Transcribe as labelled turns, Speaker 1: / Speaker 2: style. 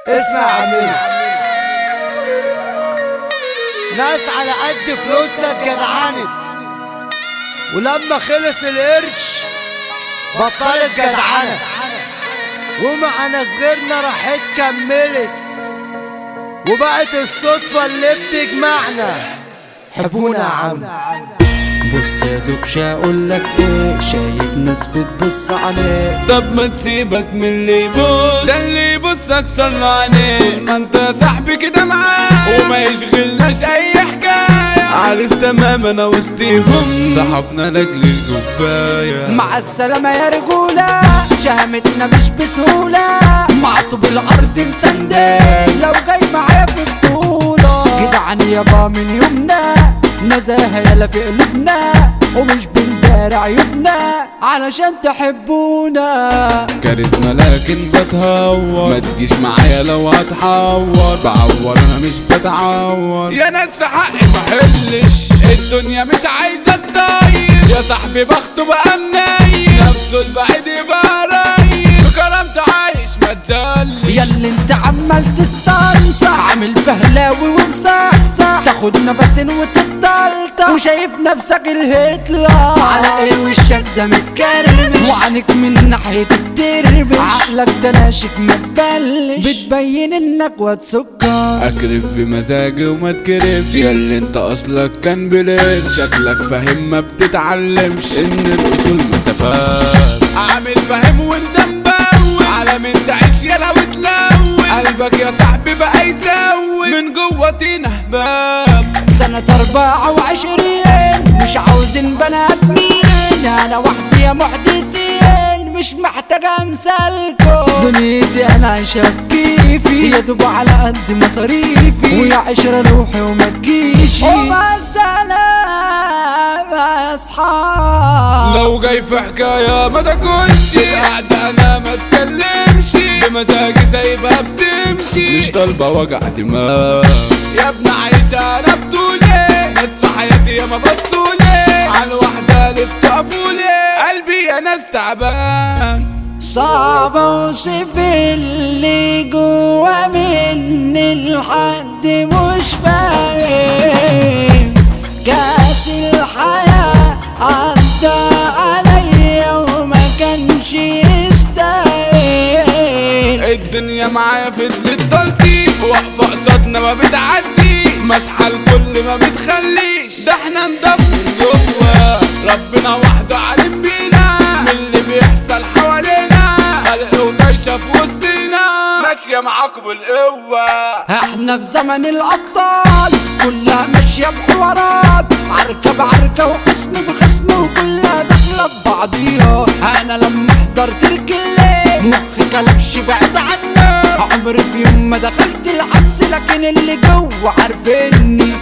Speaker 1: اسمع يا عمي، ناس على قد فلوسنا اتجدعنت، ولما خلص القرش بطلت جدعنة، ومعنا صغيرنا راحت كملت، وبقت الصدفة اللي بتجمعنا. حبونا يا عم.
Speaker 2: بص يا زوجش اقولك ايه، شايف ناس بتبص عليك.
Speaker 3: طب ما تسيبك من اللي يبص، ده اللي يبص اكسر له عينيه. ما انت يا صاحبي كده معاه وما يشغلناش اي حكايه. عارف تمام انا وسطيهم صاحبنا لاجل الكوبايه.
Speaker 2: مع السلامة يا رجولة، شهامتنا مش بسهولة. معطوب الارض مسندين، لو جاي معايا في بطولة. جدعان يابا من يومنا، نزاهة يلا في قلوبنا، ومش بندار عيوبنا علشان تحبونا.
Speaker 3: كاريزما لكن بتهور، ما تجيش معايا لو هتحور. بعور انا مش بتعور، يا ناس في حقي محلش. الدنيا مش عايزة تضيق، يا صاحبي بخته بقى منيل. نفسه البعيد يبقى قريب، بكرامته عايش ما تزلش.
Speaker 2: يا اللي انت عمال تستنصح، عامل فهلاوي ومصحصح، تاخد نفسين وتتطلطح، وشايف نفسك الهتلر. على ايه وشك ده متكرمش، وعنك من ناحية التربش. عقلك ده ناشف ما تبلش، بتبين انك واد سكر.
Speaker 3: اكرف بمزاجي وما تكرفش، يا اللي انت اصلك كان بليل. شكلك فاهم ما بتتعلمش، ان الاصول مسافات. عامل فاهم وانت مبوي، على من تعيش يلا وتلوي. قلبك يا صاحبي بقى يسوي، من جوه طينة هباب.
Speaker 2: سنة 24 مش عاوزين بني ادمين، انا وحدي يا محدثين، مش محتاجة امثالكم. دنيتي انا عايشة بكيفي، يا دوب على قد مصاريفي، ويا عشرة روحي وما تجيش. ومع السلامة يا اصحاب،
Speaker 3: لو جاي في حكاية ما تاكلش، قاعدة انا ما اتكلمش. بمزاجي سايبها بتمشي، مش طالبة وجع دماغ. يا ابن عايشة انا بطولي، ناس في حياتي يا ما بصولي. على الوحدة اللي بتقفولي، قلبي يا ناس تعبان.
Speaker 2: صعب اوصف اللي جوا مني، لحد مش فاهم. كاس الحياة عدى عليا وما كانش يستاهل.
Speaker 3: الدنيا معايا فضلت تلطيف، واقفة قصادنا ما بتعدي. مسحة الكل ما بتخليش، ده احنا نضاف من جوا. ربنا وحده عالم بينا، من اللي بيحصل حوالينا. خلق ودايشة في وسطينا، ماشية معاكم بالقوة.
Speaker 2: احنا في زمن الابطال، كلها ماشية بحوارات. عركة بعركة وخصم بخصم، وكلها داخلة ببعضيها. انا لما حضرت رجلي مخي كلبش بعد عنه. عمري في يوم ما دخلت الحبس، لكن اللي جوه عارفيني.